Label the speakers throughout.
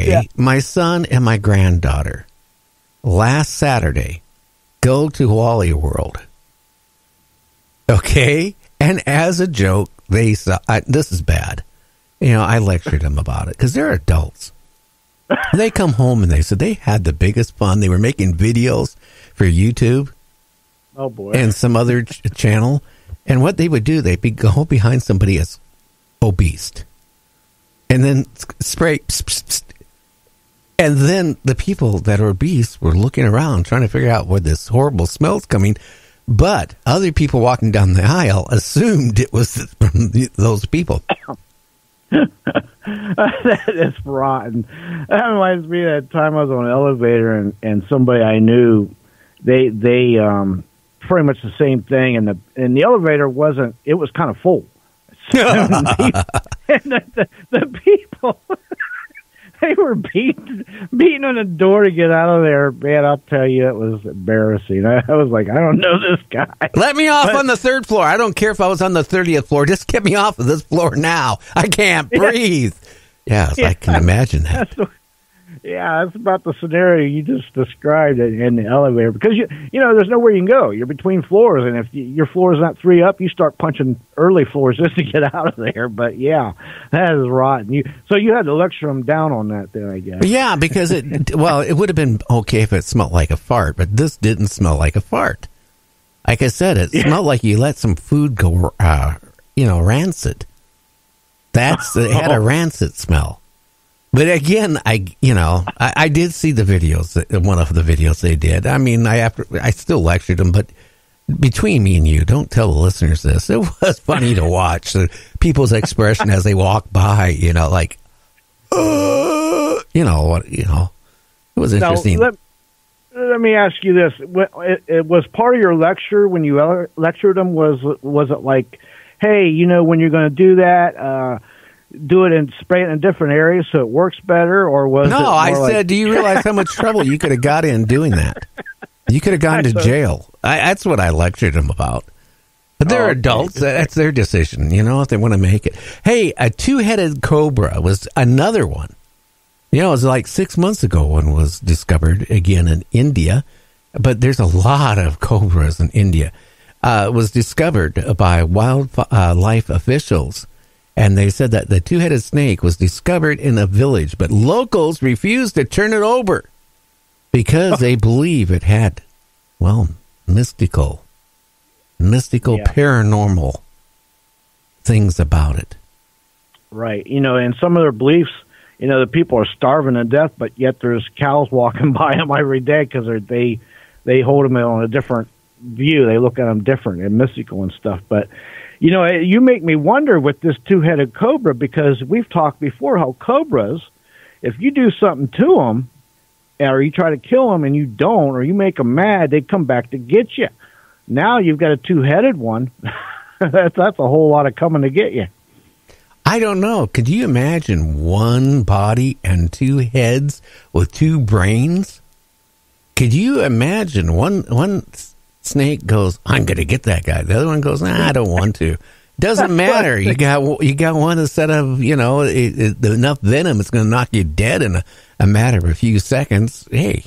Speaker 1: way, my son and my granddaughter last Saturday go to Wally World. Okay? And as a joke, they saw, this is bad. I lectured them about it because they're adults. They come home and they said they had the biggest fun. They were making videos for YouTube.
Speaker 2: Oh, boy.
Speaker 1: And some other channel. And what they would do, they'd go behind somebody as obese. And then spray. And then the people that are obese were looking around trying to figure out where this horrible smell's coming. But other people walking down the aisle assumed it was from those people.
Speaker 2: That is rotten. That reminds me of that time I was on an elevator and somebody I knew, they pretty much the same thing, and the elevator wasn't. It was kind of full. And the people they were beating on the door to get out of there. Man, I'll tell you, it was embarrassing. I was like, I don't know this guy.
Speaker 1: Let me off on the third floor. I don't care if I was on the 30th floor. Just get me off of this floor now. I can't breathe. Yes, I can imagine that.
Speaker 2: That's about the scenario you just described in the elevator. Because, there's nowhere you can go. You're between floors, and if your floor is not 3 up, you start punching early floors just to get out of there. But, yeah, that is rotten. So you had to lecture them down on that then, I guess.
Speaker 1: Yeah, because, it would have been okay if it smelled like a fart, but this didn't smell like a fart. Like I said, it smelled like you let some food go, rancid. It had a rancid smell. But again, I did see the videos, one of the videos they did. I mean, I still lectured them, but between me and you, don't tell the listeners this. It was funny to watch people's expression as they walk by, like, it was interesting.
Speaker 2: Now, let me ask you this. It was part of your lecture when you lectured them, was it like, hey, when you're going to do that, do it and spray it in different areas so it works better, or was
Speaker 1: no? I said, do you realize how much trouble you could have got in doing that? You could have gone to jail. That's what I lectured them about. But they're adults. That's their decision, if they want to make it. Hey, a 2-headed cobra was another one. It was like 6 months ago one was discovered again in India. But there's a lot of cobras in India. It was discovered by wildlife officials. And they said that the 2-headed snake was discovered in a village, but locals refused to turn it over because they believe it had, mystical, paranormal things about it.
Speaker 2: Right. And some of their beliefs, the people are starving to death, but yet there's cows walking by them every day because they hold them on a different view. They look at them different and mystical and stuff. But you make me wonder with this 2-headed cobra, because we've talked before how cobras, if you do something to them, or you try to kill them and you don't, or you make them mad, they come back to get you. Now you've got a 2-headed one. That's a whole lot of coming to get you.
Speaker 1: I don't know. Could you imagine one body and 2 heads with 2 brains? Could you imagine one snake goes, I'm going to get that guy. The other one goes, I don't want to. Doesn't matter. You got one instead of, enough venom, it's going to knock you dead in a matter of a few seconds. Hey.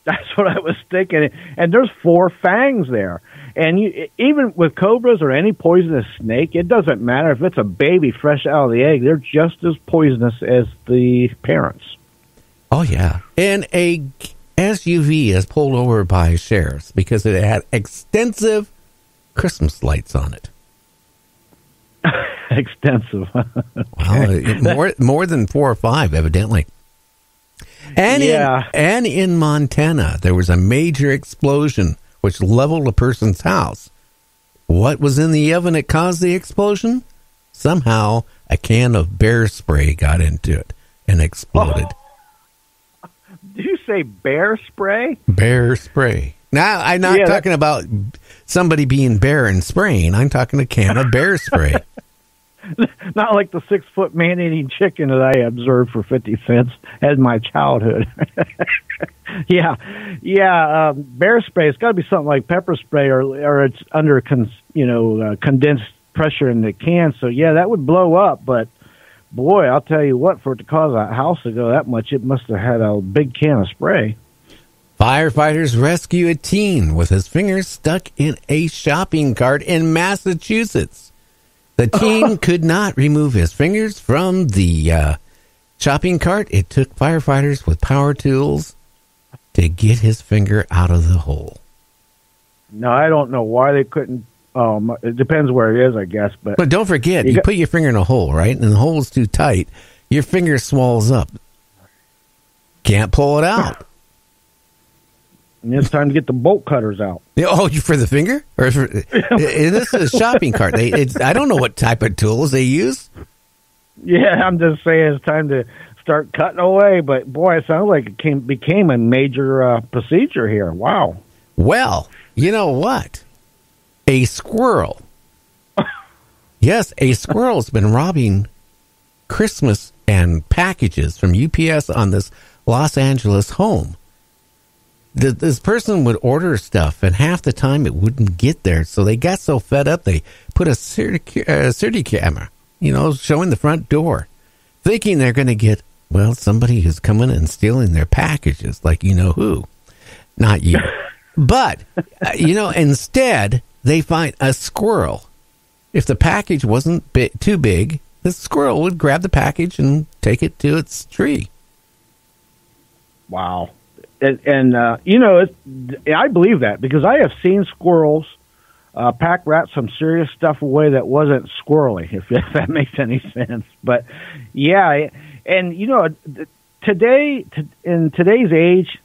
Speaker 2: That's what I was thinking. And there's 4 fangs there. And even with cobras or any poisonous snake, it doesn't matter if it's a baby fresh out of the egg. They're just as poisonous as the parents.
Speaker 1: Oh, yeah. And a SUV is pulled over by sheriffs because it had extensive Christmas lights on it.
Speaker 2: Extensive.
Speaker 1: Well, more than 4 or 5, evidently. And in Montana, there was a major explosion which leveled a person's house. What was in the oven that caused the explosion? Somehow, a can of bear spray got into it and exploded.
Speaker 2: Oh. Did you say bear spray?
Speaker 1: Bear spray. Now, I'm not talking about somebody being bare and spraying. I'm talking a can of bear spray.
Speaker 2: Not like the 6-foot man-eating chicken that I observed for 50 cents in my childhood. Bear spray. It's got to be something like pepper spray, or it's under condensed pressure in the can. So that would blow up. But boy, I'll tell you what, for it to cause a house to go that much, it must have had a big can of spray.
Speaker 1: Firefighters rescue a teen with his fingers stuck in a shopping cart in Massachusetts. The teen could not remove his fingers from the shopping cart. It took firefighters with power tools to get his finger out of the hole.
Speaker 2: No, I don't know why they couldn't. It depends where it is, I guess.
Speaker 1: But don't forget, you put your finger in a hole, right? And the hole's too tight. Your finger swells up. Can't pull it out.
Speaker 2: And it's time to get the bolt cutters out.
Speaker 1: Oh, you for the finger? Or this is a shopping cart. I don't know what type of tools they use.
Speaker 2: Yeah, I'm just saying it's time to start cutting away. But boy, it sounds like it became a major procedure here. Wow.
Speaker 1: Well, you know what? A squirrel. Yes, a squirrel's been robbing Christmas and packages from UPS on this Los Angeles home. This person would order stuff, and half the time it wouldn't get there. So they got so fed up, they put a security camera, showing the front door, thinking they're going to get, somebody who's coming and stealing their packages, like who. Not you. But, instead, they find a squirrel. If the package wasn't too big, the squirrel would grab the package and take it to its tree.
Speaker 2: Wow. And I believe that because I have seen squirrels pack rat some serious stuff away that wasn't squirrely, if that makes any sense. But, yeah, and, today, in today's age,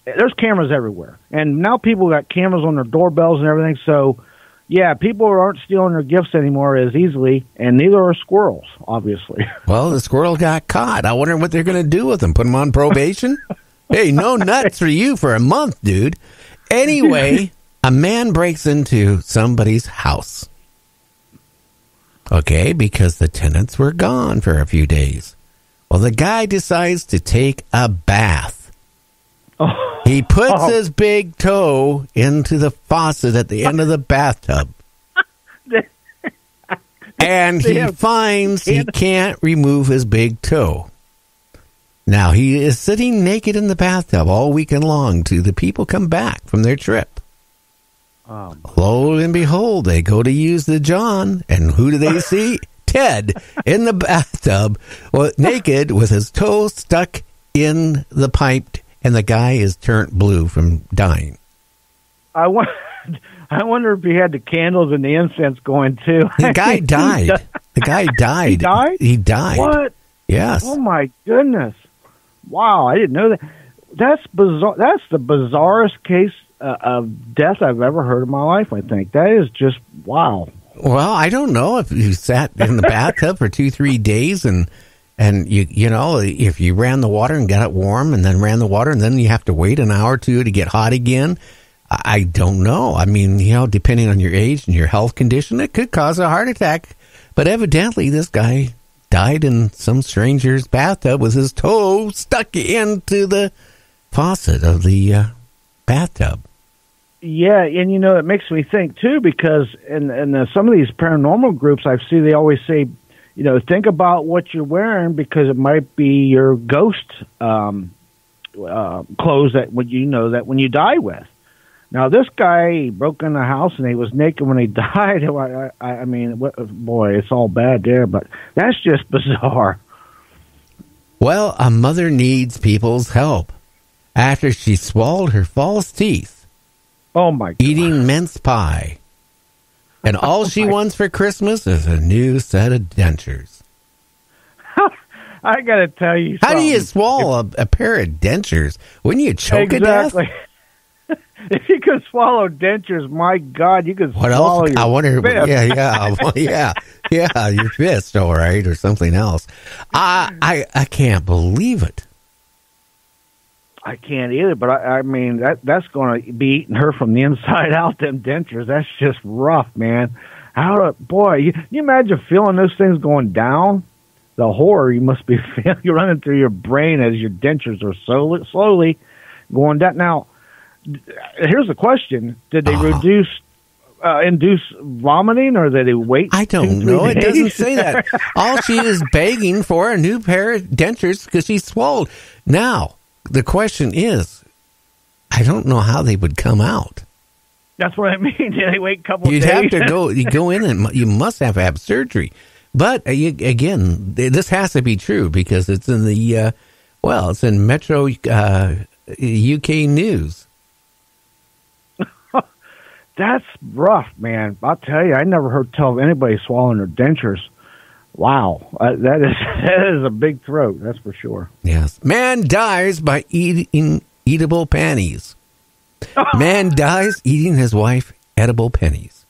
Speaker 2: there's cameras everywhere. And now people got cameras on their doorbells and everything. So, yeah, people aren't stealing their gifts anymore as easily, and neither are squirrels, obviously.
Speaker 1: Well, the squirrel got caught. I wonder what they're going to do with him. Put him on probation? Hey, no nuts for you for a month, dude. Anyway, a man breaks into somebody's house. Okay, because the tenants were gone for a few days. Well, the guy decides to take a bath. He puts his big toe into the faucet at the end of the bathtub. And he finds he can't remove his big toe. Now, he is sitting naked in the bathtub all weekend long till the people come back from their trip. Lo and behold, they go to use the John, and who do they see? Ted in the bathtub, naked with his toe stuck in the pipe, and the guy is turned blue from dying.
Speaker 2: I wonder if he had the candles and the incense going, too.
Speaker 1: The guy died. The guy died.
Speaker 2: He died?
Speaker 1: He died.
Speaker 2: What?
Speaker 1: Yes.
Speaker 2: Oh, my goodness. Wow, I didn't know that. That's bizarre. That's the bizarrest case of death I've ever heard in my life, I think. That is just, wow.
Speaker 1: Well, I don't know if you sat in the bathtub for 2-3 days and if you ran the water and got it warm and then ran the water and then you have to wait an hour or two to get hot again. I don't know. I mean, depending on your age and your health condition, it could cause a heart attack. But evidently, this guy died in some stranger's bathtub with his toe stuck into the faucet of the bathtub.
Speaker 2: Yeah, and it makes me think too, because in some of these paranormal groups I see, they always say, think about what you're wearing because it might be your ghost clothes that when you die with. Now, this guy broke in the house and he was naked when he died. I mean, boy, it's all bad there, but that's just bizarre.
Speaker 1: Well, a mother needs people's help after she swallowed her false teeth.
Speaker 2: Oh, my God.
Speaker 1: Eating mince pie. And all she wants for Christmas is a new set of dentures.
Speaker 2: I got to tell you something.
Speaker 1: How do you swallow a pair of dentures? Wouldn't you choke to death?
Speaker 2: If you could swallow dentures, my God, you could swallow your
Speaker 1: I wonder.
Speaker 2: fist.
Speaker 1: Yeah, your fist, all right, or something else. I can't believe it.
Speaker 2: I can't either, but I mean that's going to be eating her from the inside out. Them dentures, that's just rough, man. You imagine feeling those things going down? The horror you must be feeling. You're running through your brain as your dentures are slowly going down. Now, here's the question: did they reduce induce vomiting, or did he wait?
Speaker 1: I don't know. It doesn't say that. All she is begging for a new pair of dentures because she's swallowed. Now, the question is, I don't know how they would come out.
Speaker 2: That's what I mean. Did they wait a couple
Speaker 1: You'd
Speaker 2: days?
Speaker 1: have to go. You go in and you must have surgery. But again, this has to be true because it's in the it's in Metro UK News.
Speaker 2: That's rough, man. I'll tell you, I never heard tell of anybody swallowing their dentures. Wow, that is a big throat. That's for sure.
Speaker 1: Yes, man dies by eating eatable panties. Man dies eating his wife edible pennies.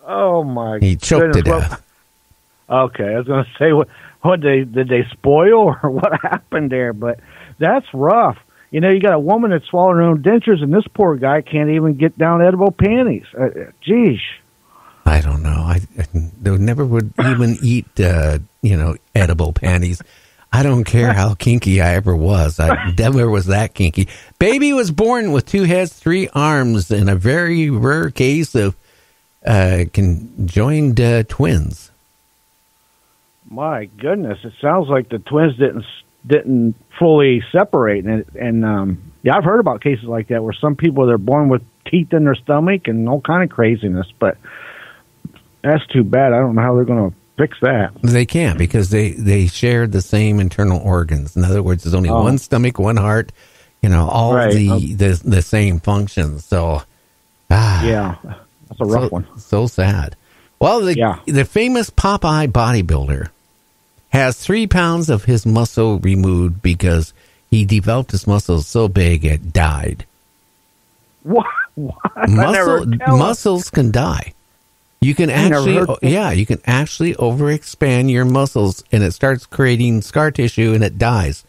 Speaker 2: Oh my!
Speaker 1: He choked to death.
Speaker 2: Okay, I was going to say what did they spoil or what happened there? But that's rough. You know, you got a woman that's swallowing her own dentures, and this poor guy can't even get down edible panties. Geez.
Speaker 1: I don't know. I never would even eat, edible panties. I don't care how kinky I ever was. I never was that kinky. Baby was born with 2 heads, 3 arms, in a very rare case of conjoined twins.
Speaker 2: My goodness, it sounds like the twins didn't fully separate, and I've heard about cases like that where some people they're born with teeth in their stomach and all kind of craziness. But that's too bad. I don't know how they're going to fix that.
Speaker 1: They can't because they share the same internal organs. In other words, there's only one stomach, one heart. All right. the same functions. So,
Speaker 2: yeah, that's a rough one.
Speaker 1: So sad. Well, the famous Popeye bodybuilder has 3 pounds of his muscle removed because he developed his muscles so big it died.
Speaker 2: What?
Speaker 1: Muscles can die. You can actually overexpand your muscles and it starts creating scar tissue and it dies.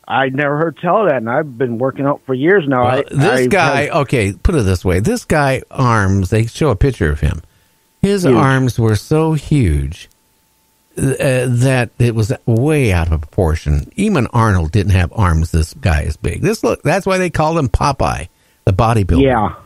Speaker 2: I never heard tell of that, and I've been working out for years now.
Speaker 1: Well, put it this way. This guy arms, they show a picture of him. His arms were so huge that it was way out of proportion. Even Arnold didn't have arms this guy is big. That's why they called him Popeye, the bodybuilder.
Speaker 2: Yeah.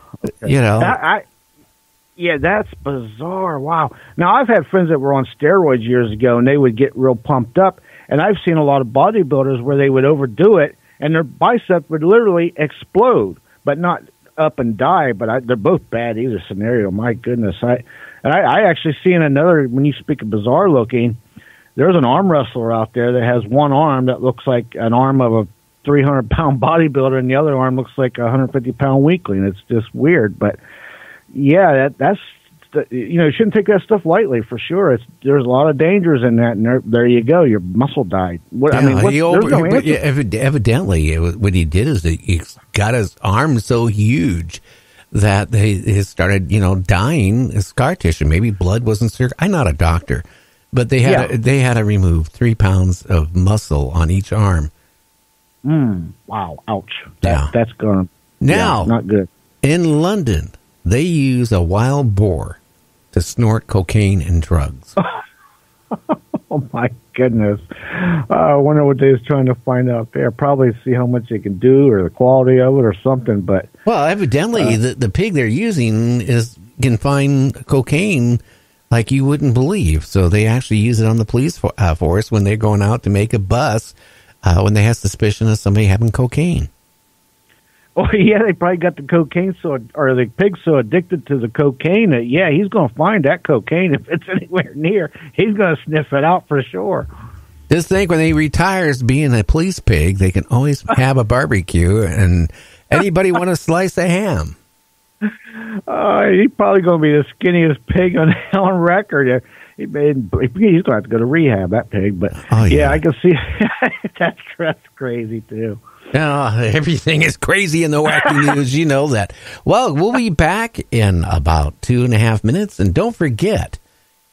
Speaker 1: Okay.
Speaker 2: That's bizarre. Wow. Now, I've had friends that were on steroids years ago, and they would get real pumped up. And I've seen a lot of bodybuilders where they would overdo it, and their biceps would literally explode, but not up and die. But they're both bad either scenario. My goodness. I actually seen another, when you speak of bizarre looking, there's an arm wrestler out there that has one arm that looks like an arm of a 300-pound bodybuilder, and the other arm looks like a 150-pound weakling. It's just weird. But, yeah, that's you shouldn't take that stuff lightly for sure. There's a lot of dangers in that, and there you go. Your muscle died.
Speaker 1: Evidently, what he did is he got his arm so huge that he started, dying, scar tissue. Maybe blood wasn't circulating. I'm not a doctor, but they had to remove 3 pounds of muscle on each arm.
Speaker 2: Wow! Ouch! That's gonna not good.
Speaker 1: In London, they use a wild boar to snort cocaine and drugs.
Speaker 2: Oh my goodness! I wonder what they was trying to find out there. Probably see how much they can do or the quality of it or something. But
Speaker 1: evidently the pig they're using can find cocaine like you wouldn't believe. So they actually use it on the police force when they're going out to make a bus when they have suspicion of somebody having cocaine.
Speaker 2: Oh yeah, they probably got the cocaine or the pig so addicted to the cocaine that he's going to find that cocaine if it's anywhere near. He's going to sniff it out for sure.
Speaker 1: Just think when he retires being a police pig, they can always have a barbecue and anybody want a slice of ham.
Speaker 2: He's probably going to be the skinniest pig on record. He's going to have to go to rehab, that pig. But I can see that's crazy too.
Speaker 1: Everything is crazy in the wacky news. You know that. Well, we'll be back in about 2.5 minutes. And don't forget,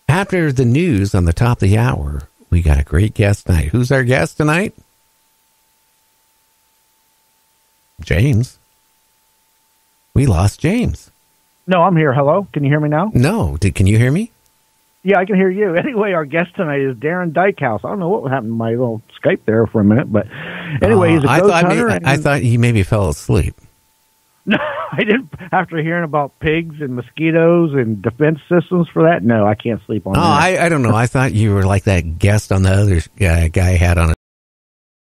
Speaker 1: after the news on the top of the hour, we got a great guest tonight. Who's our guest tonight? James. We lost James.
Speaker 2: No, I'm here. Hello? Can you hear me now?
Speaker 1: No. Can you hear me?
Speaker 2: Yeah, I can hear you. Anyway, our guest tonight is Darren Dykhouse. I don't know what happened to my little Skype there for a minute, but anyway, he's a ghost hunter.
Speaker 1: I thought he maybe fell asleep.
Speaker 2: No, I didn't. After hearing about pigs and mosquitoes and defense systems for that, no, I can't sleep on that.
Speaker 1: I don't know. I thought you were like that guest on the other guy had on